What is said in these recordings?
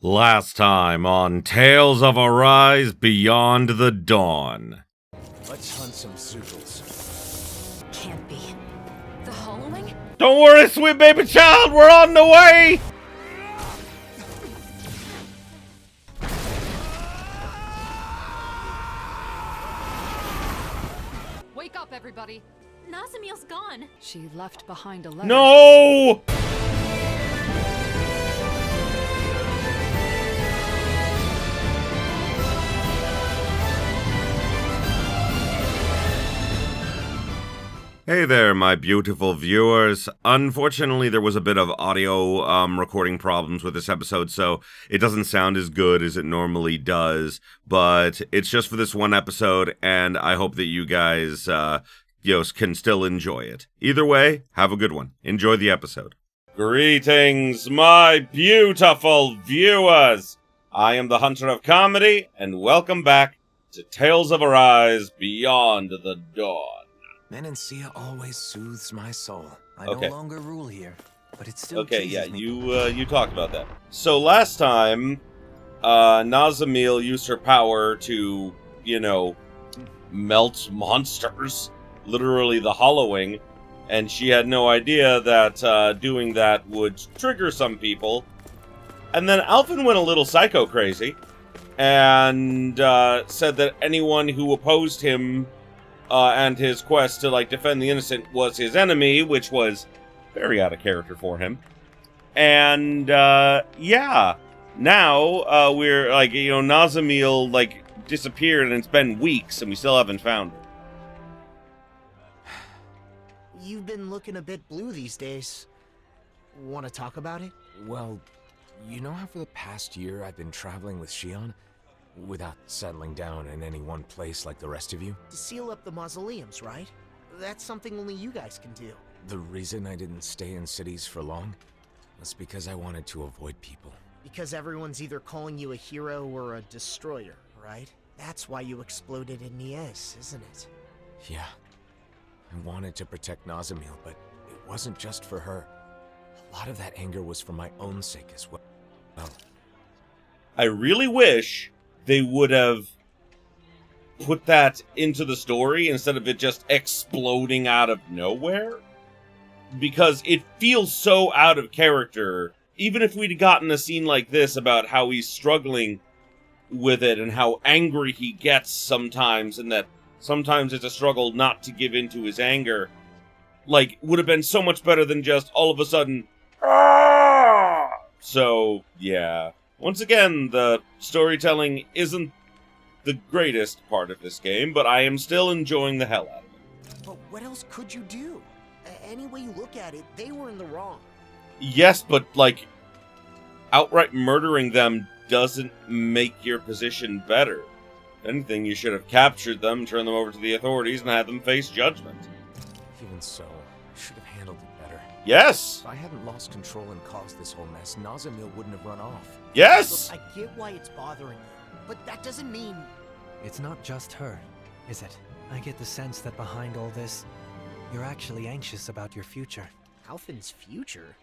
Last time on Tales of Arise Beyond the Dawn. Let's hunt some zoogles. Can't be. The hollowing? Don't worry, sweet baby child, we're on the way! Wake up, everybody. Nazamil's gone. She left behind a letter. No! Hey there, my beautiful viewers. Unfortunately, there was a bit of audio recording problems with this episode, so it doesn't sound as good as it normally does, but it's just for this one episode, and I hope that you guys can still enjoy it. Either way, have a good one. Enjoy the episode. Greetings, my beautiful viewers! I am the Hunter of Comedy, and welcome back to Tales of Arise Beyond the Dawn. Menancia always soothes my soul. I Okay. no longer rule here, but it still Okay, yeah, me. you talked about that. So last time, Nazamil used her power to, melt monsters, literally the hollowing, and she had no idea that doing that would trigger some people. And then Alphen went a little psycho crazy, and said that anyone who opposed him and his quest to defend the innocent was his enemy, which was very out of character for him. And now we're Nazamil disappeared, and it's been weeks, and we still haven't found her. You've been looking a bit blue these days. Want to talk about it? Well, you know how for the past year I've been traveling with Shion? Without settling down in any one place like the rest of you? To seal up the mausoleums, right? That's something only you guys can do. The reason I didn't stay in cities for long was because I wanted to avoid people. Because everyone's either calling you a hero or a destroyer, right? That's why you exploded in Nies, isn't it? Yeah. I wanted to protect Nazamil, but it wasn't just for her. A lot of that anger was for my own sake as well. I really wish they would have put that into the story instead of it just exploding out of nowhere. Because it feels so out of character. Even if we'd gotten a scene like this about how he's struggling with it and how angry he gets sometimes, and that sometimes it's a struggle not to give in to his anger, would have been so much better than just all of a sudden, "Ah!" So, yeah. Once again, the storytelling isn't the greatest part of this game, but I am still enjoying the hell out of it. But what else could you do? Any way you look at it, they were in the wrong. Yes, but, outright murdering them doesn't make your position better. If anything, you should have captured them, turned them over to the authorities, and had them face judgment. Even so, I should have handled it better. Yes! If I hadn't lost control and caused this whole mess, Nazamil wouldn't have run off. Yes! Look, I get why it's bothering you, but that doesn't mean... It's not just her, is it? I get the sense that behind all this, you're actually anxious about your future. Alphen's future?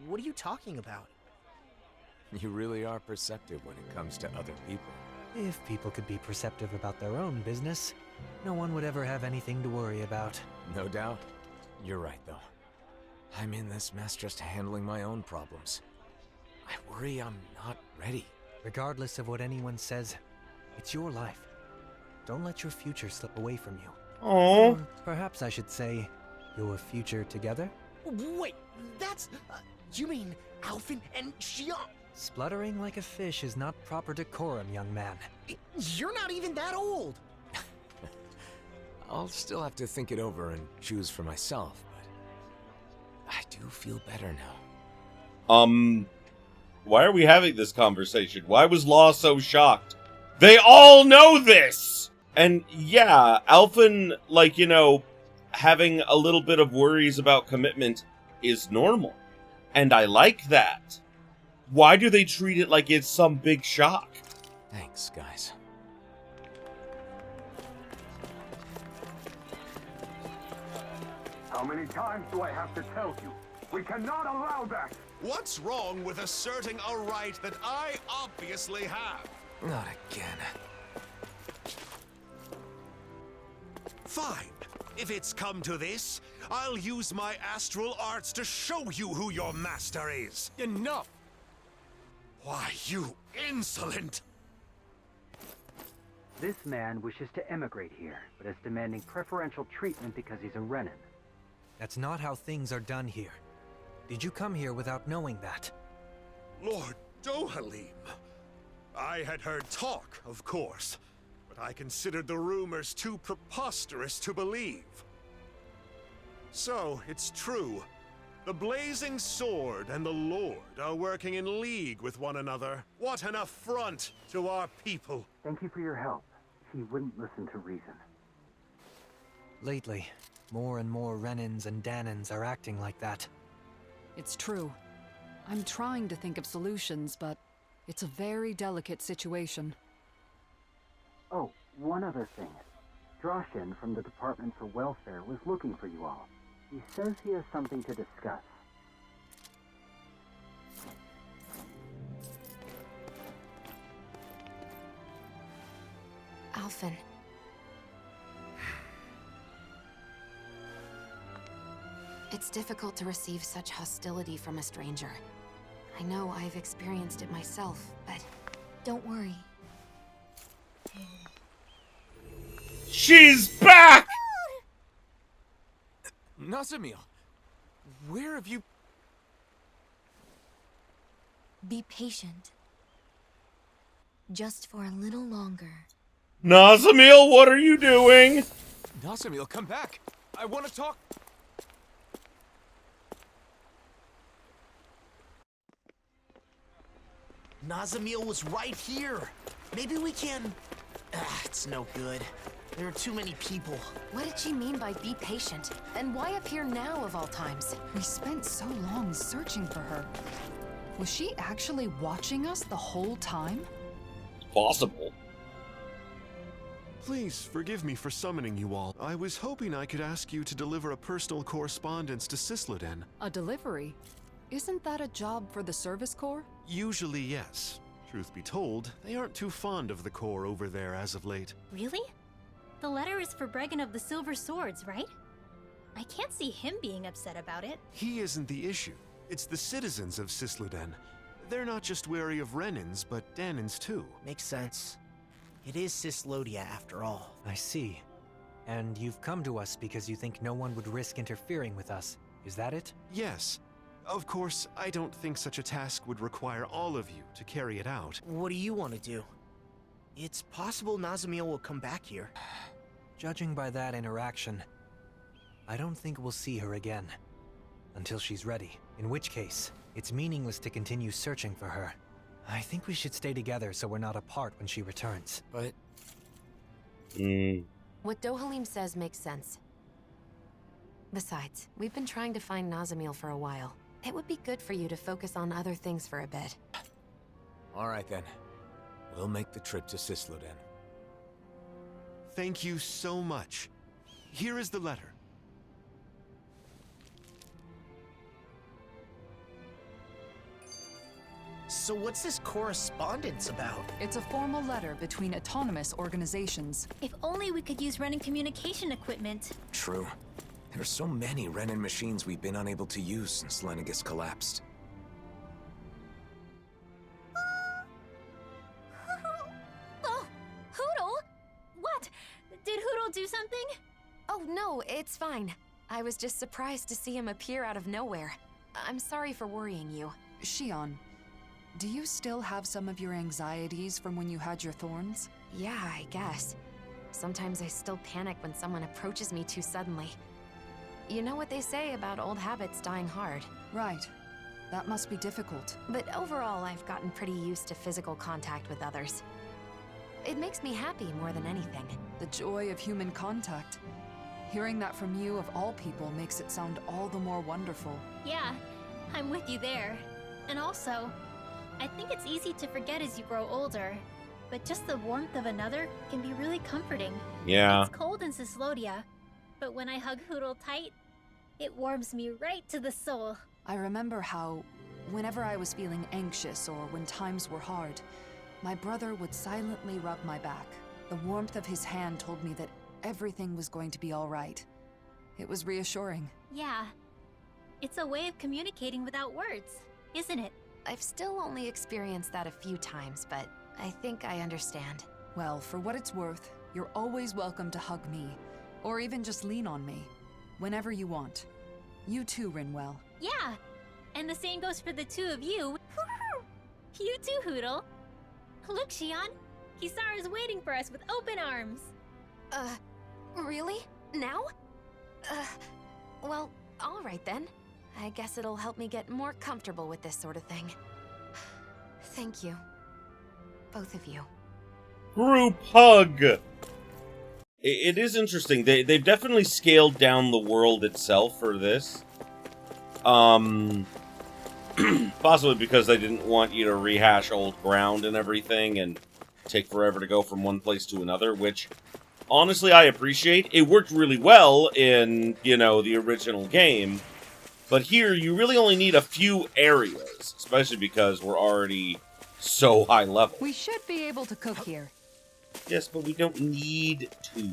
What are you talking about? You really are perceptive when it comes to other people. If people could be perceptive about their own business, no one would ever have anything to worry about. No doubt. You're right, though. I'm in this mess just handling my own problems. I worry I'm not ready. Regardless of what anyone says, it's your life. Don't let your future slip away from you. Oh. Or perhaps I should say, your future together? Wait, that's... you mean Alphen and Shion? Spluttering like a fish is not proper decorum, young man. You're not even that old! I'll still have to think it over and choose for myself, but I do feel better now. Why are we having this conversation? Why was Law so shocked? They all know this! And yeah, Alphen, having a little bit of worries about commitment is normal. And I like that. Why do they treat it like it's some big shock? Thanks, guys. How many times do I have to tell you? We cannot allow that! What's wrong with asserting a right that I obviously have? Not again. Fine. If it's come to this, I'll use my astral arts to show you who your master is. Enough! Why, you insolent! This man wishes to emigrate here, but is demanding preferential treatment because he's a Renin. That's not how things are done here. Did you come here without knowing that? Lord Dohalim. I had heard talk, of course, but I considered the rumors too preposterous to believe. So, it's true. The Blazing Sword and the Lord are working in league with one another. What an affront to our people! Thank you for your help. He wouldn't listen to reason. Lately, more and more Renins and Danins are acting like that. It's true. I'm trying to think of solutions, but it's a very delicate situation. Oh, one other thing. Droshin from the Department for Welfare was looking for you all. He says he has something to discuss. Alphen. It's difficult to receive such hostility from a stranger. I know I've experienced it myself, but don't worry. She's back! Nazamil, where have you... Be patient. Just for a little longer. Nazamil, what are you doing? Nazamil, come back! I want to talk... Nazamil was right here. Maybe we can... it's no good. There are too many people. What did she mean by be patient? And why appear now of all times? We spent so long searching for her. Was she actually watching us the whole time? Possible. Please forgive me for summoning you all. I was hoping I could ask you to deliver a personal correspondence to Cisloden. A delivery? Isn't that a job for the Service Corps? Usually, yes. Truth be told, they aren't too fond of the Corps over there as of late. Really? The letter is for Bregan of the Silver Swords, right? I can't see him being upset about it. He isn't the issue. It's the citizens of Cisloden. They're not just wary of Renins, but Danins too. Makes sense. It is Cislodia after all. I see. And you've come to us because you think no one would risk interfering with us. Is that it? Yes. Of course, I don't think such a task would require all of you to carry it out. What do you want to do? It's possible Nazamil will come back here. Judging by that interaction, I don't think we'll see her again. Until she's ready. In which case, it's meaningless to continue searching for her. I think we should stay together so we're not apart when she returns. But... What Dohalim says makes sense. Besides, we've been trying to find Nazamil for a while. It would be good for you to focus on other things for a bit. All right then. We'll make the trip to Cisloden. Thank you so much. Here is the letter. So what's this correspondence about? It's a formal letter between autonomous organizations. If only we could use Renin communication equipment. True. There are so many Renin machines we've been unable to use since Lenegus collapsed. Oh, Hootle? What? Did Hootle do something? Oh no, it's fine. I was just surprised to see him appear out of nowhere. I'm sorry for worrying you. Shion, do you still have some of your anxieties from when you had your thorns? Yeah, I guess. Sometimes I still panic when someone approaches me too suddenly. You know what they say about old habits dying hard. Right. That must be difficult. But overall, I've gotten pretty used to physical contact with others. It makes me happy more than anything. The joy of human contact. Hearing that from you of all people makes it sound all the more wonderful. Yeah, I'm with you there. And also, I think it's easy to forget as you grow older. But just the warmth of another can be really comforting. Yeah. It's cold in Cislodia, but when I hug Hootle tight, it warms me right to the soul. I remember how, whenever I was feeling anxious or when times were hard, my brother would silently rub my back. The warmth of his hand told me that everything was going to be all right. It was reassuring. Yeah. It's a way of communicating without words, isn't it? I've still only experienced that a few times, but I think I understand. Well, for what it's worth, you're always welcome to hug me, or even just lean on me, whenever you want. You too, Rinwell. Yeah. And the same goes for the two of you. You too, Hootle. Look, Xion. Kisara's waiting for us with open arms. Really? Now? Well, all right then. I guess it'll help me get more comfortable with this sort of thing. Thank you. Both of you. Group hug! It is interesting. They've definitely scaled down the world itself for this. Possibly because they didn't want you to rehash old ground and everything and take forever to go from one place to another, which, honestly, I appreciate. It worked really well in, the original game. But here, you really only need a few areas, especially because we're already so high level. We should be able to cook here. Yes, but we don't need to.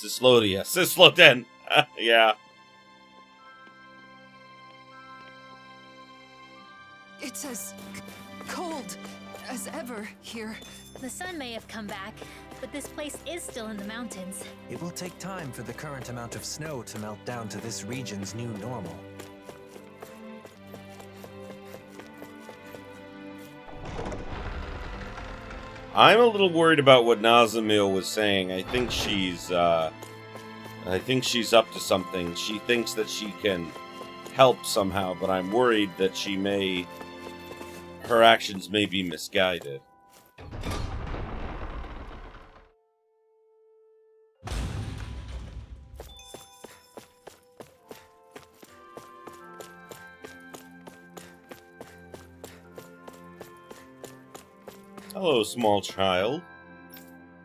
Sisloden. Yeah. It's as cold as ever here. The sun may have come back, but this place is still in the mountains. It will take time for the current amount of snow to melt down to this region's new normal. I'm a little worried about what Nazamil was saying. I think she's up to something. She thinks that she can help somehow, but I'm worried that her actions may be misguided. Hello, small child.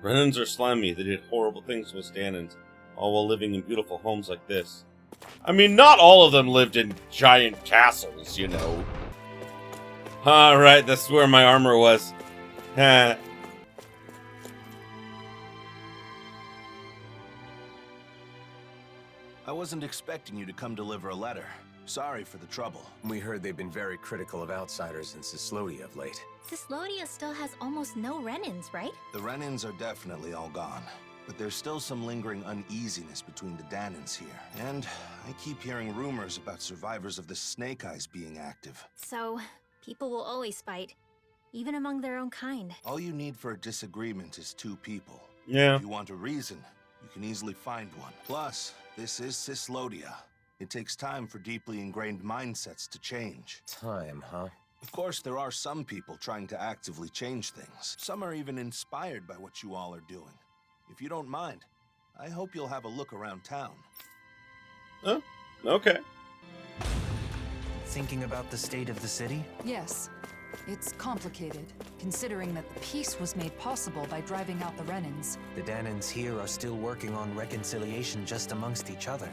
Renans are slimy. They did horrible things with Stanins, all while living in beautiful homes like this. I mean, not all of them lived in giant castles, Alright, that's where my armor was. I wasn't expecting you to come deliver a letter. Sorry for the trouble. We heard they've been very critical of outsiders in Cislodia of late. Cislodia still has almost no Renans, right? The Renans are definitely all gone. But there's still some lingering uneasiness between the Danans here. And I keep hearing rumors about survivors of the Snake Eyes being active. So, people will always fight, even among their own kind. All you need for a disagreement is two people. Yeah. If you want a reason, you can easily find one. Plus, this is Cislodia. It takes time for deeply ingrained mindsets to change. Time, huh? Of course, there are some people trying to actively change things. Some are even inspired by what you all are doing. If you don't mind, I hope you'll have a look around town. Oh, okay. Thinking about the state of the city? Yes. It's complicated, considering that the peace was made possible by driving out the Renans. The Danans here are still working on reconciliation just amongst each other.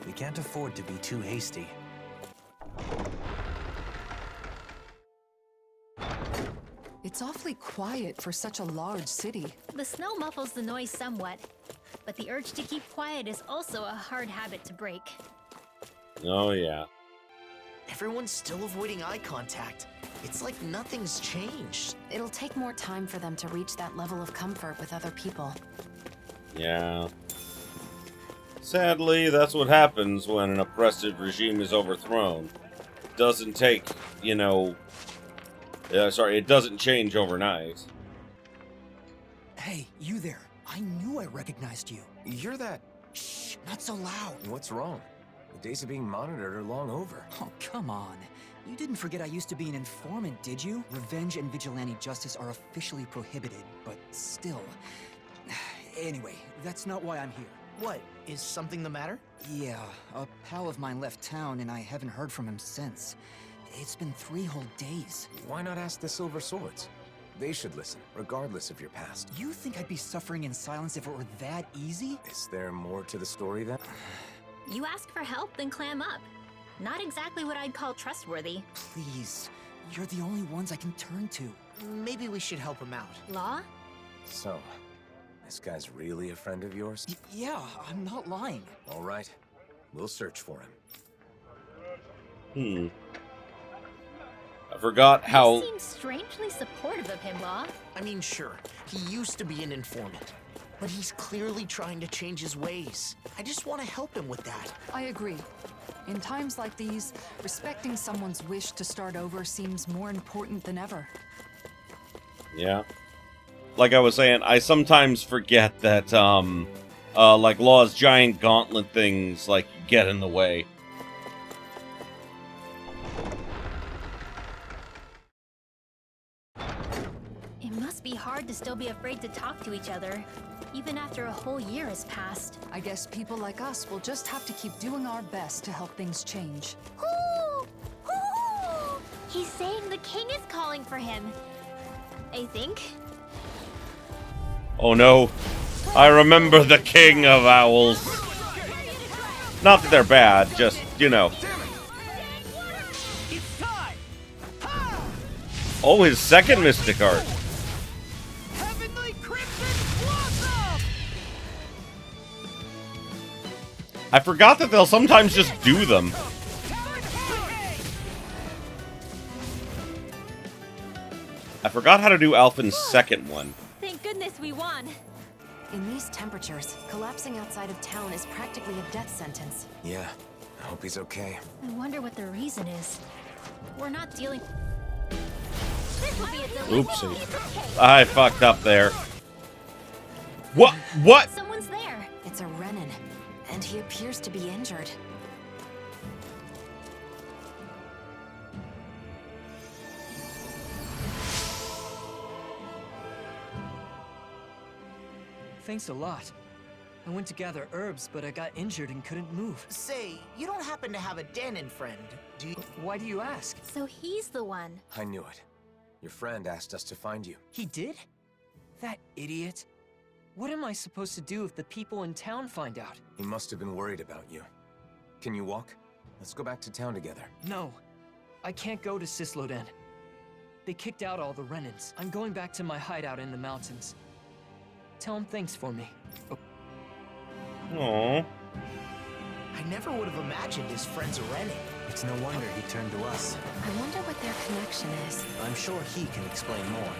We can't afford to be too hasty. It's awfully quiet for such a large city. The snow muffles the noise somewhat, but the urge to keep quiet is also a hard habit to break. Oh, yeah. Everyone's still avoiding eye contact. It's like nothing's changed. It'll take more time for them to reach that level of comfort with other people. Yeah. Sadly, that's what happens when an oppressive regime is overthrown. It doesn't take, it doesn't change overnight. Hey, you there. I knew I recognized you. You're that... Shh, not so loud. What's wrong? The days of being monitored are long over. Oh, come on. You didn't forget I used to be an informant, did you? Revenge and vigilante justice are officially prohibited, but still. Anyway, that's not why I'm here. What? Is something the matter? Yeah, a pal of mine left town and I haven't heard from him since. It's been 3 whole days. Why not ask the Silver Swords? They should listen, regardless of your past. You think I'd be suffering in silence if it were that easy? Is there more to the story then? You ask for help, then clam up. Not exactly what I'd call trustworthy. Please, you're the only ones I can turn to. Maybe we should help him out. Law? So, this guy's really a friend of yours? Yeah, I'm not lying. All right, we'll search for him. I forgot how... You seem strangely supportive of him, Law. I mean, sure, he used to be an informant, but he's clearly trying to change his ways. I just want to help him with that. I agree. In times like these, respecting someone's wish to start over seems more important than ever. Yeah. Like I was saying, I sometimes forget that, like, Law's giant gauntlet things, like, get in the way. It must be hard to still be afraid to talk to each other, even after a whole year has passed. I guess people like us will just have to keep doing our best to help things change. Hoo! Hoo! He's saying the king is calling for him. I think. Oh no. I remember the king of owls. Not that they're bad, just, you know. Oh, his second Mystic Art. I forgot that they'll sometimes just do them. I forgot how to do Alphen's second one. Thank goodness we won. In these temperatures, collapsing outside of town is practically a death sentence. Yeah, I hope he's okay. I wonder what the reason is. We're not dealing... This will be a delicious Oopsie. piece of cake. I fucked up there. What? What? Someone's there. It's a Renin, and he appears to be injured. Thanks a lot. I went to gather herbs, but I got injured and couldn't move. Say, you don't happen to have a Danon friend, do you? Why do you ask? So he's the one. I knew it. Your friend asked us to find you. He did? That idiot. What am I supposed to do if the people in town find out? He must have been worried about you. Can you walk? Let's go back to town together. No. I can't go to Sisloden. They kicked out all the Renins. I'm going back to my hideout in the mountains. Tell him thanks for me. Aww. I never would have imagined his friend's a Renin. It's no wonder he turned to us. I wonder what their connection is. I'm sure he can explain more.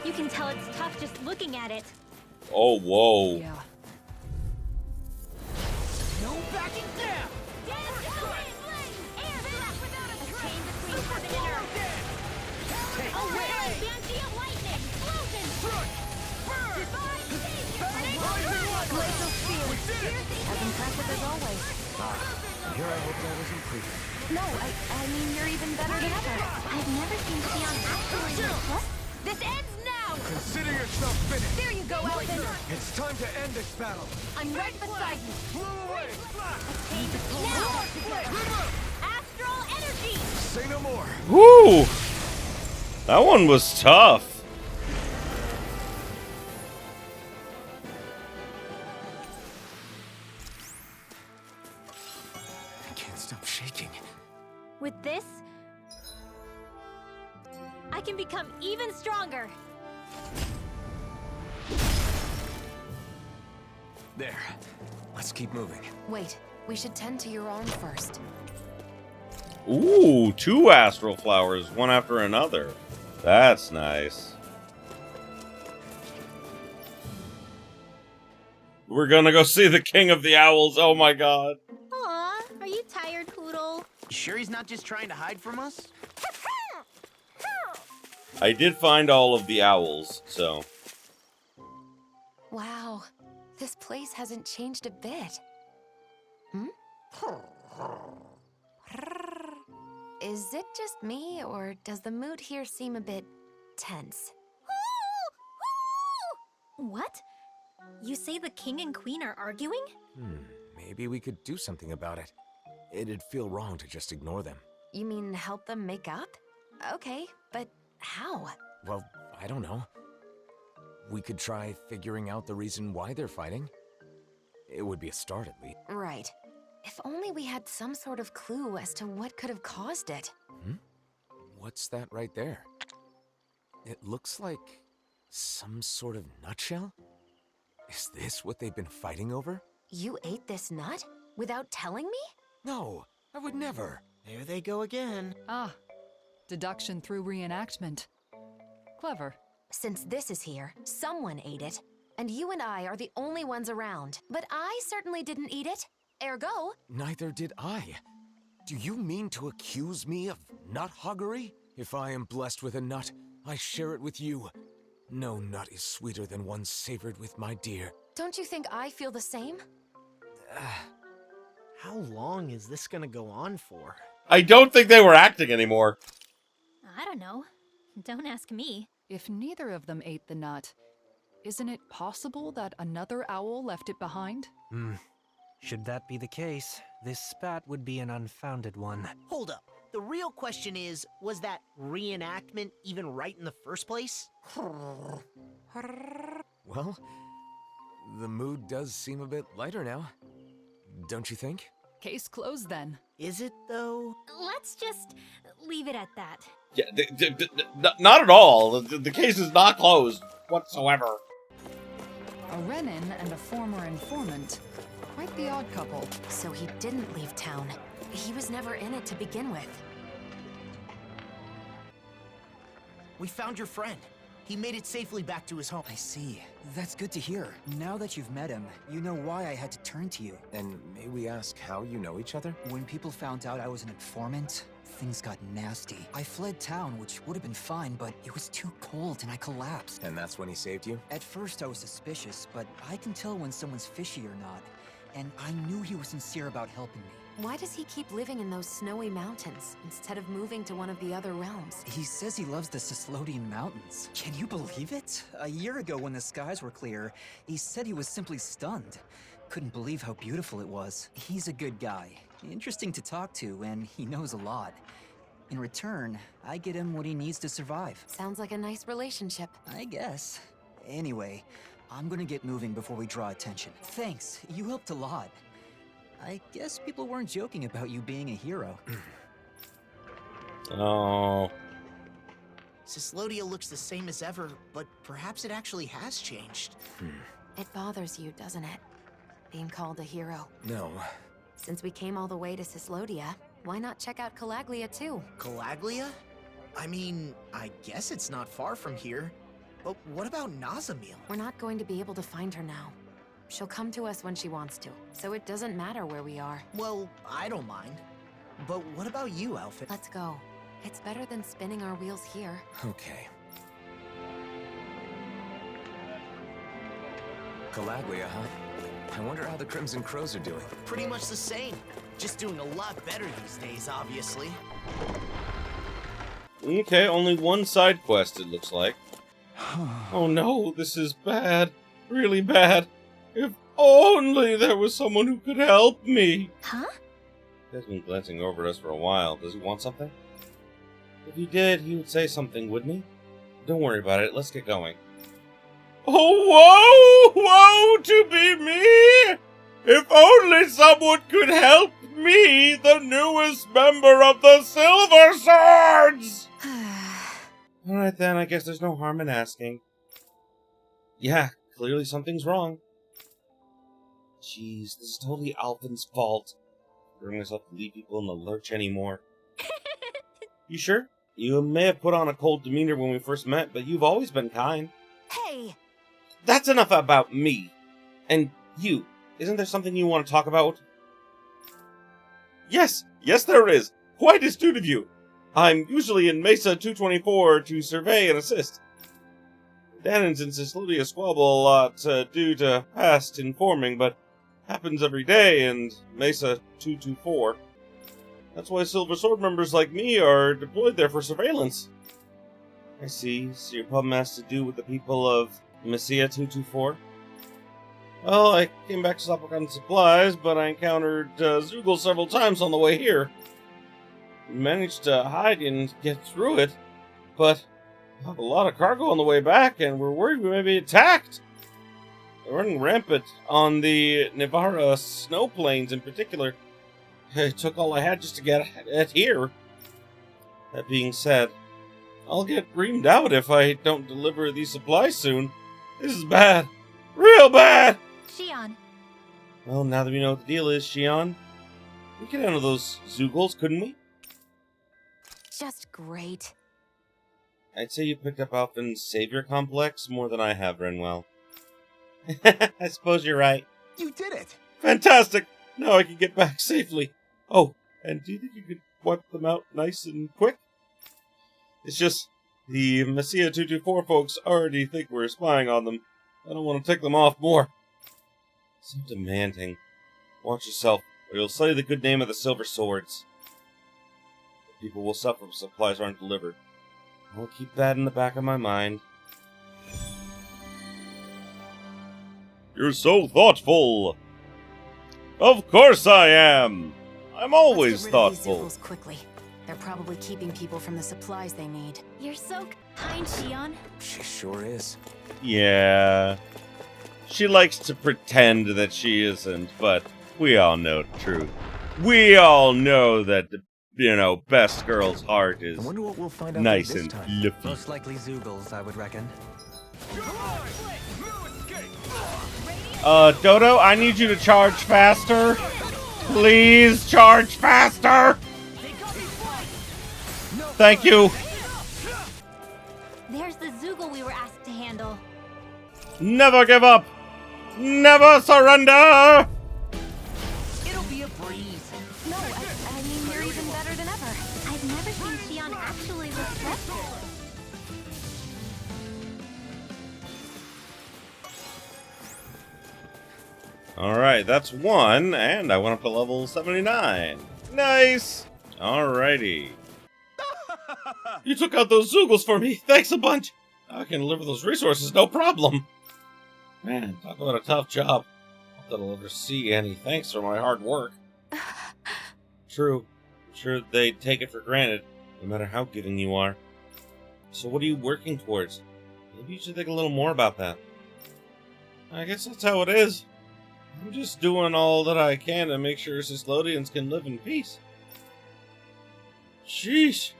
You can tell it's tough just looking at it. Oh, whoa. Yeah. No backing down! As impressive as always. Here I hope that was improved. No, I mean you're even better than ever. I've never seen Theon actually what? This ends now! Consider yourself finished. There you go, Alphen. It's time to end this battle. I'm right beside you. Blew away. Now! Astral energy! Say no more. Woo! That one was tough. I can't stop shaking. With this, I can become even stronger. There. Let's keep moving. Wait, we should tend to your arm first. Ooh, 2 astral flowers, one after another. That's nice. We're gonna go see the King of the Owls. Oh my god. Aw, are you tired, Poodle? You sure he's not just trying to hide from us? I did find all of the owls, so. Wow, this place hasn't changed a bit. Is it just me, or does the mood here seem a bit tense? What? You say the king and queen are arguing? Maybe we could do something about it. It'd feel wrong to just ignore them. You mean help them make up? Okay, but how? Well, I don't know. We could try figuring out the reason why they're fighting. It would be a start, at least. Right. If only we had some sort of clue as to what could have caused it. What's that right there? It looks like some sort of nutshell? Is this what they've been fighting over? You ate this nut? Without telling me? No, I would never. There they go again. Ah, deduction through reenactment. Clever. Since this is here, someone ate it. And you and I are the only ones around. But I certainly didn't eat it. Ergo... Neither did I. Do you mean to accuse me of nut hoggery? If I am blessed with a nut, I share it with you. No nut is sweeter than one savored with my dear. Don't you think I feel the same? How long is this gonna go on for? I don't think they were acting anymore. I don't know. Don't ask me. If neither of them ate the nut, isn't it possible that another owl left it behind? Should that be the case, this spat would be an unfounded one. Hold up. The real question is, was that reenactment even right in the first place? Well, the mood does seem a bit lighter now. Don't you think? Case closed then. Is it, though? Let's just leave it at that. Yeah, not at all. The case is not closed whatsoever. A Renin and a former informant. Quite the odd couple. So he didn't leave town. He was never in it to begin with. We found your friend. He made it safely back to his home. I see. That's good to hear. Now that you've met him, you know why I had to turn to you. And may we ask how you know each other? When people found out I was an informant, things got nasty. I fled town, which would have been fine, but it was too cold and I collapsed. And that's when he saved you? At first I was suspicious, but I can tell when someone's fishy or not. And I knew he was sincere about helping me. Why does he keep living in those snowy mountains instead of moving to one of the other realms? He says he loves the Sislodian mountains. Can you believe it? A year ago when the skies were clear, he said he was simply stunned. Couldn't believe how beautiful it was. He's a good guy, interesting to talk to, and he knows a lot. In return, I get him what he needs to survive. Sounds like a nice relationship. I guess. Anyway, I'm gonna get moving before we draw attention. Thanks, you helped a lot. I guess people weren't joking about you being a hero. Oh. Sislodia looks the same as ever, but perhaps it actually has changed. It bothers you, doesn't it? Being called a hero. No. Since we came all the way to Sislodia, why not check out Calaglia too? Calaglia? I mean, I guess it's not far from here. But what about Nazamil? We're not going to be able to find her now. She'll come to us when she wants to, so it doesn't matter where we are. Well, I don't mind. But what about you, Alphen? Let's go. It's better than spinning our wheels here. Okay. Calaglia, huh? I wonder how the Crimson Crows are doing. Pretty much the same. Just doing a lot better these days, obviously. Okay, only one side quest, it looks like. Oh no, this is bad. Really bad. If only there was someone who could help me. Huh? He's been glancing over at us for a while. Does he want something? If he did, he would say something, wouldn't he? Don't worry about it. Let's get going. Oh, woe! Woe to be me! If only someone could help me, the newest member of the Silver Swords! Alright then, I guess there's no harm in asking. Yeah, clearly something's wrong. Jeez, this is totally Alphen's fault. Bring myself to leave people in the lurch anymore. You sure? You may have put on a cold demeanor when we first met, but you've always been kind. Hey! That's enough about me. And you. Isn't there something you want to talk about? Yes, there is. Quite astute of you. I'm usually in Mesa 224 to survey and assist. Danins and Sislodia squabble a lot due to past informing, but happens every day in Mesa 224. That's why Silver Sword members like me are deployed there for surveillance. I see. So your problem has to do with the people of Messia 224? Well, I came back to stock up on supplies, but I encountered Zoogle several times on the way here. Managed to hide and get through it, but I have a lot of cargo on the way back, and we're worried we may be attacked. They're running rampant on the Nivara snow plains in particular. It took all I had just to get at here. That being said, I'll get reamed out if I don't deliver these supplies soon. This is bad. Real bad! Shion. Well, now that we know what the deal is, Shion, we could handle those Zoogles, couldn't we? Just great. I'd say you picked up Alphen's savior complex more than I have, Renwell. I suppose you're right. You did it! Fantastic! Now I can get back safely. Oh, and do you think you could wipe them out nice and quick? It's just, the Messiah 224 folks already think we're spying on them. I don't want to tick them off more. So demanding. Watch yourself, or you'll sully the good name of the Silver Swords. The people will suffer if supplies aren't delivered. I'll keep that in the back of my mind. You're so thoughtful! Of course I am! I'm always thoughtful. Let's get rid of these Zoogles quickly. They're probably keeping people from the supplies they need. You're so kind, Shion. She sure is. Yeah. She likes to pretend that she isn't, but we all know the truth. We all know that the, best girl's heart is I wonder what we'll find out nice this and time. fluffy. Most likely Zoogles, I would reckon. Dodo, I need you to charge faster. Please charge faster! Thank you. There's the Zoogle we were asked to handle. Never give up! Never surrender! It'll be a breeze. No, I mean, you're even better than ever. I've never seen Shion actually look better. Alright, that's one, and I went up to level 79. Nice! Alrighty. You took out those Zoogles for me! Thanks a bunch! I can deliver those resources, no problem! Man, talk about a tough job. Not that I'll ever see any thanks for my hard work. True. I'm sure they'd take it for granted, no matter how giving you are. So what are you working towards? Maybe you should think a little more about that. I guess that's how it is. I'm just doing all that I can to make sure Cislodians can live in peace. Sheesh.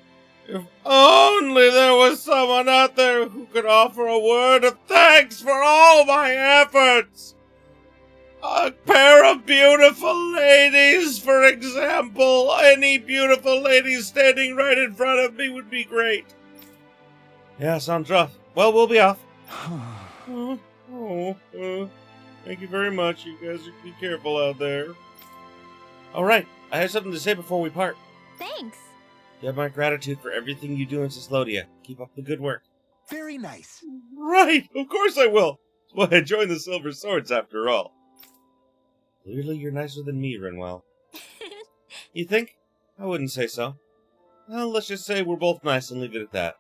If only there was someone out there who could offer a word of thanks for all my efforts! A pair of beautiful ladies, for example. Any beautiful ladies standing right in front of me would be great. Yeah, sounds rough. Well, we'll be off. Thank you very much. You guys be careful out there. Alright, I have something to say before we part. Thanks. You have my gratitude for everything you do in Cyslodia. Keep up the good work. Very nice. Right, of course I will. That's why I joined the Silver Swords after all. Clearly you're nicer than me, Renwell. You think? I wouldn't say so. Well, let's just say we're both nice and leave it at that.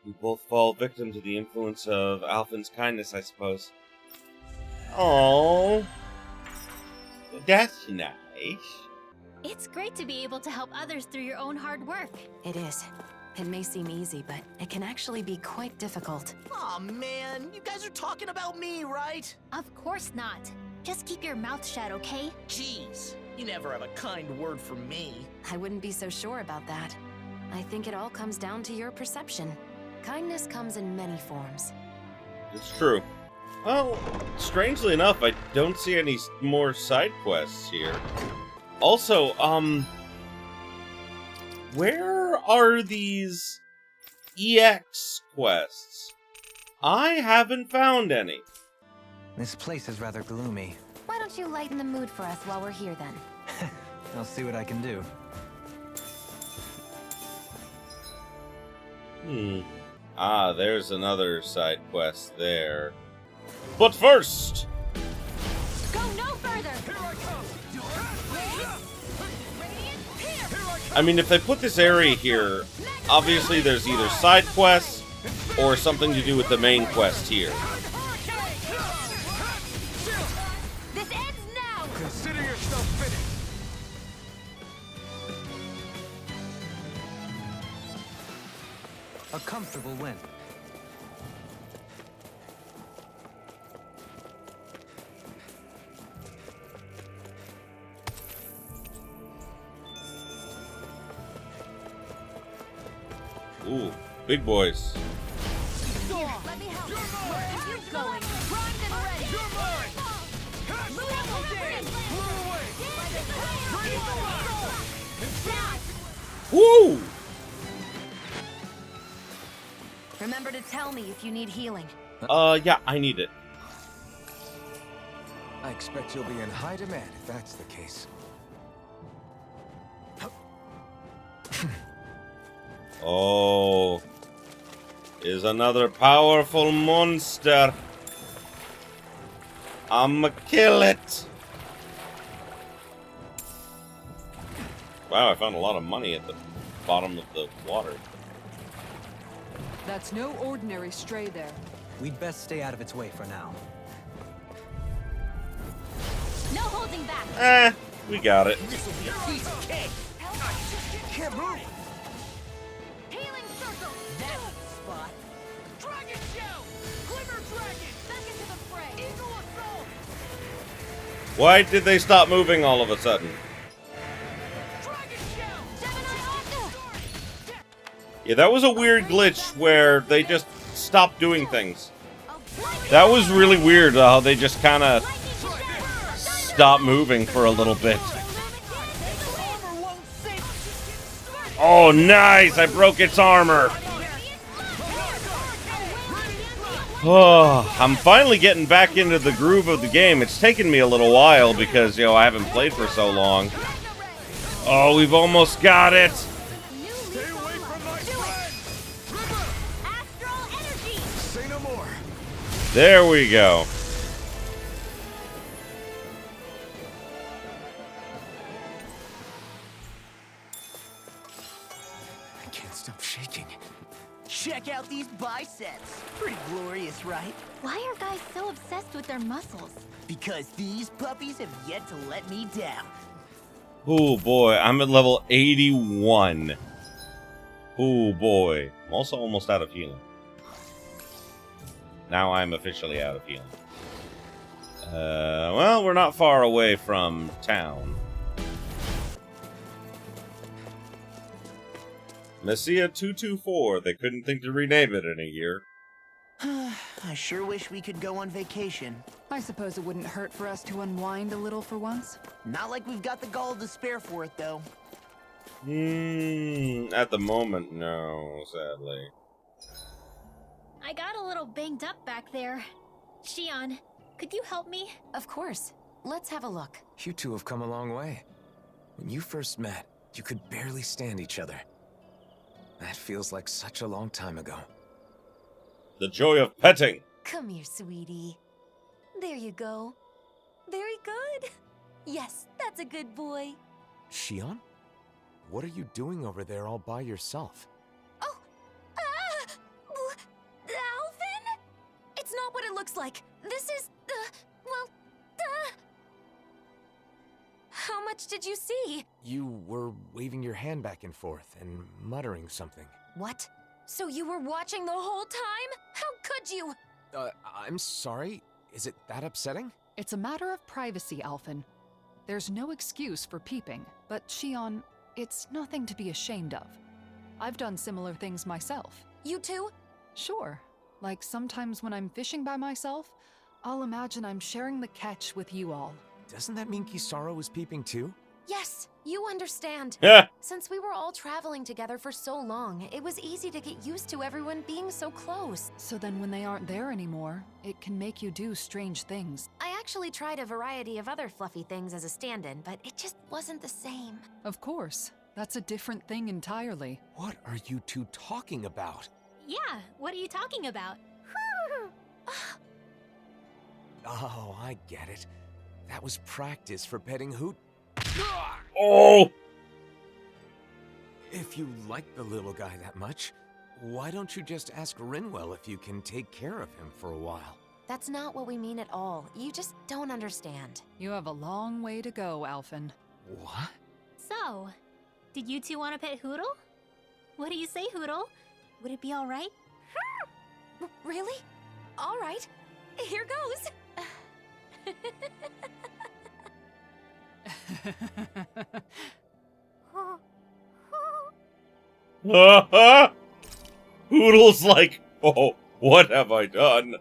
We both fall victim to the influence of Alphen's kindness, I suppose. Oh, that's nice. It's great to be able to help others through your own hard work. It is. It may seem easy, but it can actually be quite difficult. Aw, man, you guys are talking about me, right? Of course not. Just keep your mouth shut, okay? Jeez, you never have a kind word for me. I wouldn't be so sure about that. I think it all comes down to your perception. Kindness comes in many forms. It's true. Well, strangely enough, I don't see any more side quests here. Also, where are these EX quests? I haven't found any. This place is rather gloomy. Why don't you lighten the mood for us while we're here, then? I'll see what I can do. Ah, there's another side quest there. But first... Go no further! I mean, if they put this area here, obviously there's either side quests or something to do with the main quest here. A comfortable win. Ooh, big boys. Let me help. Where are you going? Primed and ready. You're mine. Woo! Remember to tell me if you need healing. Yeah, I need it. I expect you'll be in high demand if that's the case. Oh, is another powerful monster. I'ma kill it. Wow, I found a lot of money at the bottom of the water. That's no ordinary stray there. We'd best stay out of its way for now. No holding back. We got it. This'll be a piece of cake. Can't move. Healing circle. That's the spot. Dragon shell. Glimmer dragon. Back into the fray. Eagle assault. Why did they stop moving all of a sudden? Dragon shell. Gemini. Yeah, that was a weird glitch where they just stopped doing things. That was really weird how they just kind of stopped moving for a little bit. Oh, nice! I broke its armor. Oh, I'm finally getting back into the groove of the game. It's taken me a little while because, you know, I haven't played for so long. Oh, we've almost got it. Say no more. There we go. I can't stop shaking. Check out these biceps. Pretty glorious, right? Why are guys so obsessed with their muscles? Because these puppies have yet to let me down. Oh boy, I'm at level 81. Oh boy. I'm also almost out of healing. Now I'm officially out of healing. Well, we're not far away from town. Messia 224. They couldn't think to rename it in a year. I sure wish we could go on vacation. I suppose it wouldn't hurt for us to unwind a little for once. Not like we've got the gall to spare for it, though. At the moment, no, sadly. I got a little banged up back there. Shion, could you help me? Of course. Let's have a look. You two have come a long way. When you first met, you could barely stand each other. That feels like such a long time ago. The joy of petting. Come here, sweetie. There you go. Very good. Yes, that's a good boy. Shion? What are you doing over there all by yourself? Oh! Alphen? It's not what it looks like. This is, How much did you see? You were waving your hand back and forth and muttering something. What? So you were watching the whole time? How could you? I'm sorry? Is it that upsetting? It's a matter of privacy, Alphen. There's no excuse for peeping, but Shion, it's nothing to be ashamed of. I've done similar things myself. You too? Sure. Like sometimes when I'm fishing by myself, I'll imagine I'm sharing the catch with you all. Doesn't that mean Kisara was peeping too? Yes, you understand. Yeah. Since we were all traveling together for so long, it was easy to get used to everyone being so close. So then when they aren't there anymore, it can make you do strange things. I actually tried a variety of other fluffy things as a stand-in, but it just wasn't the same. Of course. That's a different thing entirely. What are you two talking about? Yeah, what are you talking about? Oh, I get it. That was practice for petting Hoot. Oh! If you like the little guy that much, why don't you just ask Rinwell if you can take care of him for a while? That's not what we mean at all. You just don't understand. You have a long way to go, Alphen. What? So, did you two want to pet Hoodle? What do you say, Hoodle? Would it be alright? Really? All right. Here goes. Poodle's like, oh, what have I done?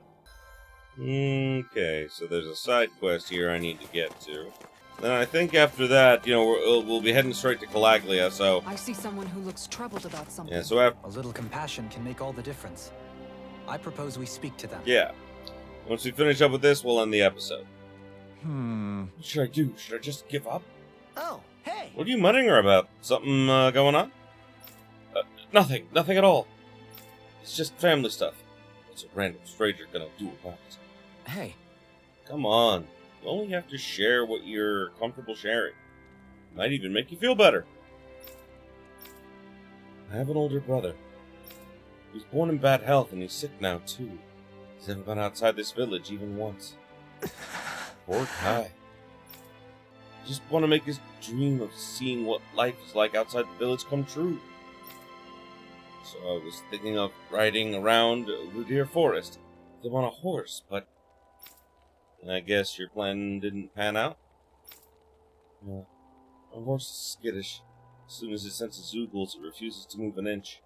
Okay, so there's a side quest here I need to get to. Then I think after that, you know, we'll be heading straight to Calaglia, so... I see someone who looks troubled about something. Yeah, so after... A little compassion can make all the difference. I propose we speak to them. Yeah. Once we finish up with this, we'll end the episode. What should I do? Should I just give up? Oh, hey! What are you muttering about? Something, going on? Nothing. Nothing at all. It's just family stuff. What's a random stranger gonna do about it? Hey. Come on. You only have to share what you're comfortable sharing. It might even make you feel better. I have an older brother. He was born in bad health and he's sick now, too. He's never gone outside this village even once. Poor guy. I just want to make his dream of seeing what life is like outside the village come true. So I was thinking of riding around Rudir Forest with him on a horse, but I guess your plan didn't pan out? Yeah. My horse is skittish. As soon as it senses Zoogles, it refuses to move an inch.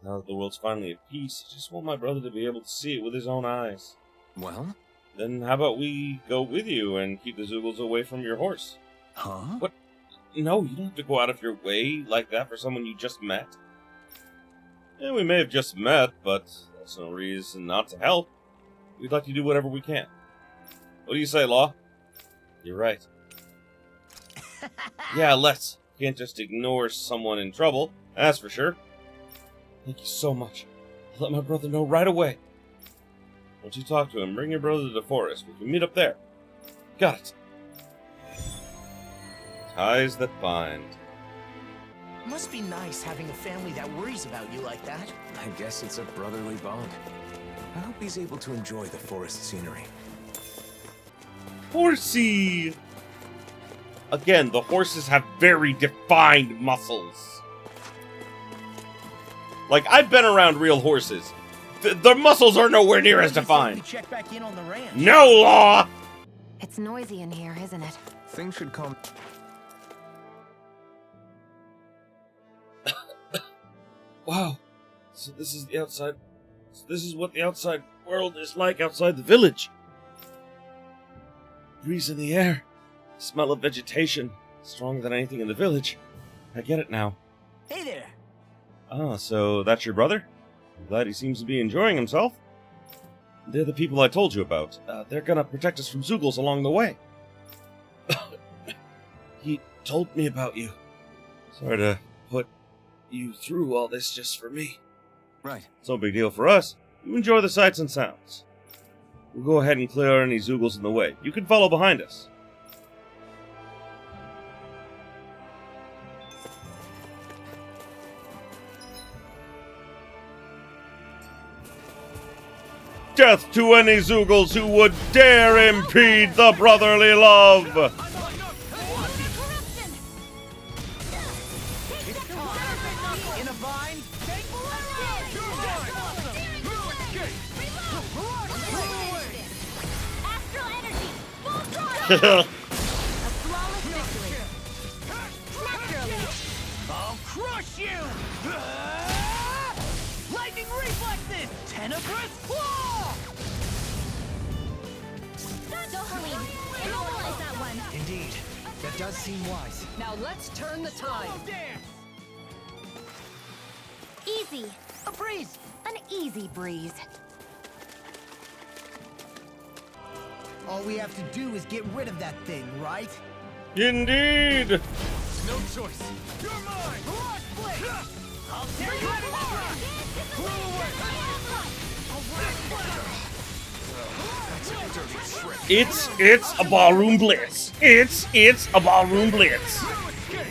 Now that the world's finally at peace, I just want my brother to be able to see it with his own eyes. Well? Then how about we go with you and keep the Zoogles away from your horse? Huh? What? No, you don't have to go out of your way like that for someone you just met. Yeah, we may have just met, but that's no reason not to help. We'd like to do whatever we can. What do you say, Law? You're right. Yeah, let's. Can't just ignore someone in trouble, that's for sure. Thank you so much. I'll let my brother know right away. Once you talk to him, bring your brother to the forest. We can meet up there. Got it. Ties that bind. Must be nice having a family that worries about you like that. I guess it's a brotherly bond. I hope he's able to enjoy the forest scenery. Horsey! Again, the horses have very defined muscles. Like, I've been around real horses. The muscles are nowhere near as defined. Check back in on the ranch. No, Law! It's noisy in here, isn't it? Things should calm. Wow. So this is the outside... So this is what the outside world is like outside the village. Breeze in the air. Smell of vegetation. Stronger than anything in the village. I get it now. Hey there. Ah, so that's your brother? I'm glad he seems to be enjoying himself. They're the people I told you about. They're gonna protect us from Zoogles along the way. He told me about you. Sorry to put you through all this just for me. Right. It's no big deal for us. You enjoy the sights and sounds. We'll go ahead and clear any Zoogles in the way. You can follow behind us. Death to any Zoogles who would dare impede the brotherly love! In a bind. Astral energy! Full throttle! A flawless victory. Naturally. I'll crush you! Lightning reflexes! Tenebrous claw! Dohalim, immobilize that one. Indeed. That does seem wise. Now let's turn the tide. Easy. A breeze. An easy breeze. All we have to do is get rid of that thing, right? Indeed! No choice. You're mine! Barrage blade! I'll tear you apart! It's a ballroom blitz. It's a ballroom blitz.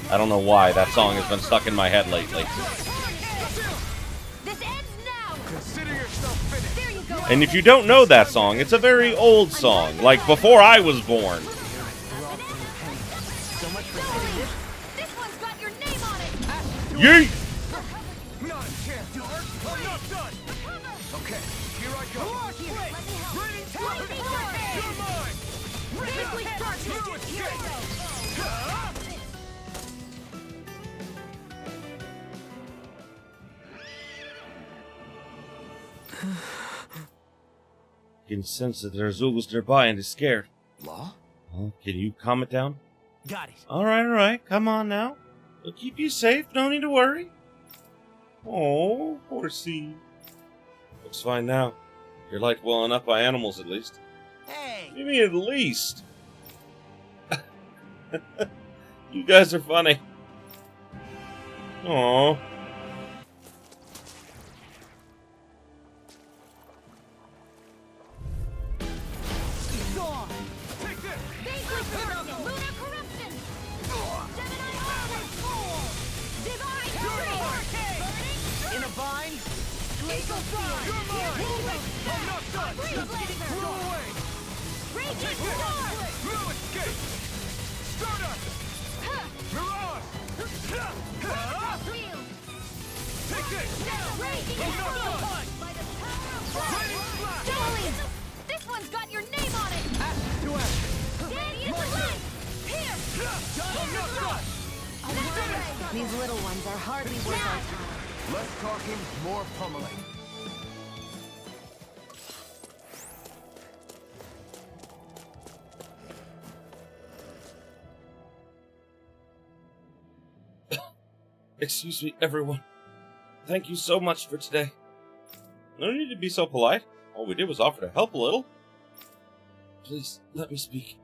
I don't know why that song has been stuck in my head lately. This ends now. Consider yourself finished. There you go. And if you don't know that song, it's a very old song, like before I was born. This one's got your name on it. Yeet! can't, Dark! I'm not done! Okay, here I go! Raining Talon! You're mine! You escape! You can sense that there's Zulus nearby and is scared. Law? Well, can you calm it down? Got it. Alright. Come on now. We'll keep you safe. No need to worry. Oh, horsey. Looks fine now. You're liked well enough by animals, at least. Hey! What do you mean, at least? You guys are funny. Aww. In a bind? You're mine! I'm not done! Throw away! You escape! Stardust! Mirage! Take this! I'm not done! Raining Flash! This one's got your name on it! Ash to ash! Danny is alive! Here! I'm not done! These little ones are hardly worth our time. Less talking, more pummeling. Excuse me, everyone. Thank you so much for today. No need to be so polite. All we did was offer to help a little. Please, let me speak.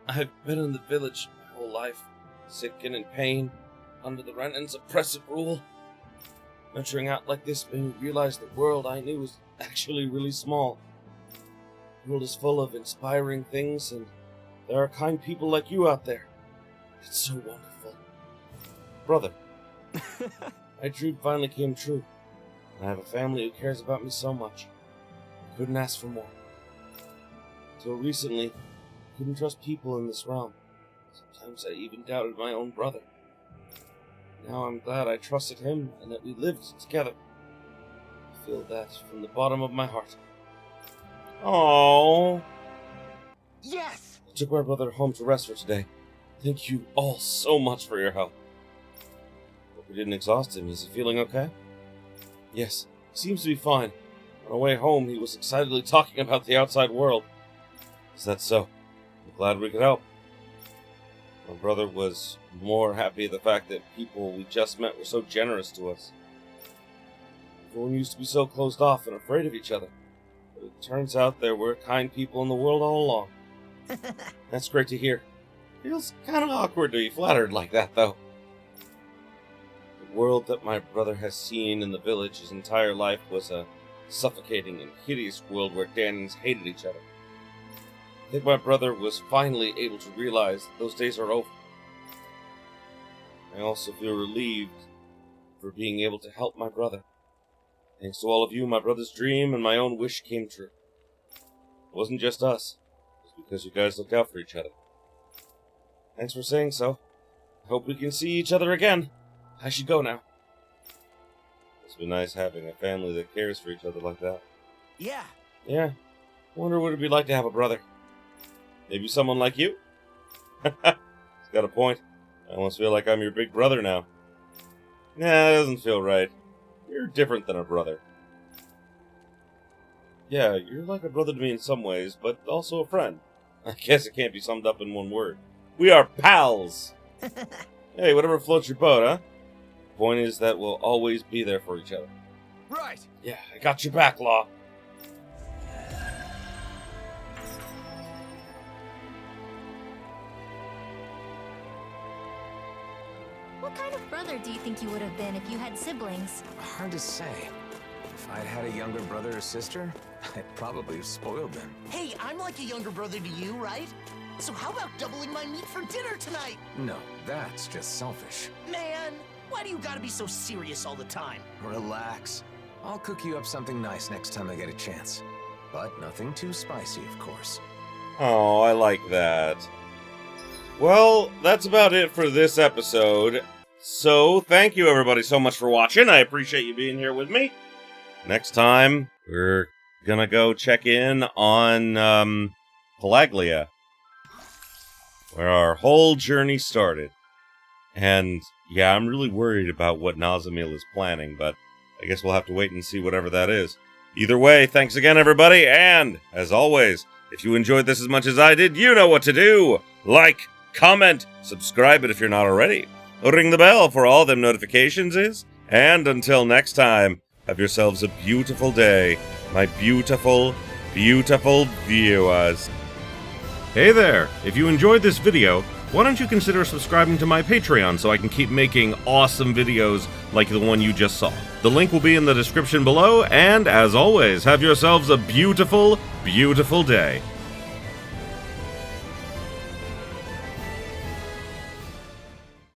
I've been in the village my whole life, sick and in pain, under the Renan's oppressive rule. Venturing out like this made me realize the world I knew was actually really small. The world is full of inspiring things, and there are kind people like you out there. It's so wonderful. Brother, my dream finally came true. I have a family who cares about me so much. I couldn't ask for more. Until recently, I couldn't trust people in this realm. Sometimes I even doubted my own brother. Now I'm glad I trusted him and that we lived together. I feel that from the bottom of my heart. Aww. Yes! I took my brother home to rest for today. Thank you all so much for your help. Hope we didn't exhaust him. Is he feeling okay? Yes, he seems to be fine. On our way home, he was excitedly talking about the outside world. Is that so? I'm glad we could help. My brother was more happy at the fact that people we just met were so generous to us. Everyone used to be so closed off and afraid of each other. But it turns out there were kind people in the world all along. That's great to hear. Feels kind of awkward to be flattered like that, though. The world that my brother has seen in the village his entire life was a suffocating and hideous world where Danans hated each other. I think my brother was finally able to realize that those days are over. I also feel relieved for being able to help my brother. Thanks to all of you, my brother's dream and my own wish came true. It wasn't just us. It was because you guys looked out for each other. Thanks for saying so. I hope we can see each other again. I should go now. It's been nice having a family that cares for each other like that. Yeah. Yeah. Wonder what it'd be like to have a brother. Maybe someone like you? He's got a point. I almost feel like I'm your big brother now. Nah, that doesn't feel right. You're different than a brother. Yeah, you're like a brother to me in some ways, but also a friend. I guess it can't be summed up in one word. We are pals! Hey, whatever floats your boat, huh? The point is that we'll always be there for each other. Right! Yeah, I got your back, Law. What kind of brother do you think you would have been if you had siblings? Hard to say. If I'd had a younger brother or sister, I'd probably have spoiled them. Hey, I'm like a younger brother to you, right? So how about doubling my meat for dinner tonight? No, that's just selfish. Man, why do you gotta be so serious all the time? Relax. I'll cook you up something nice next time I get a chance. But nothing too spicy, of course. Oh, I like that. Well, that's about it for this episode. So, thank you everybody so much for watching. I appreciate you being here with me. Next time, we're gonna go check in on, Pelaglia, where our whole journey started. And, yeah, I'm really worried about what Nazamil is planning, but I guess we'll have to wait and see whatever that is. Either way, thanks again, everybody, and, as always, if you enjoyed this as much as I did, you know what to do! Like, comment, subscribe it if you're not already, ring the bell for all them notifications is, and until next time, have yourselves a beautiful day, my beautiful, beautiful viewers. Hey there! If you enjoyed this video, why don't you consider subscribing to my Patreon so I can keep making awesome videos like the one you just saw. The link will be in the description below, and as always, have yourselves a beautiful, beautiful day.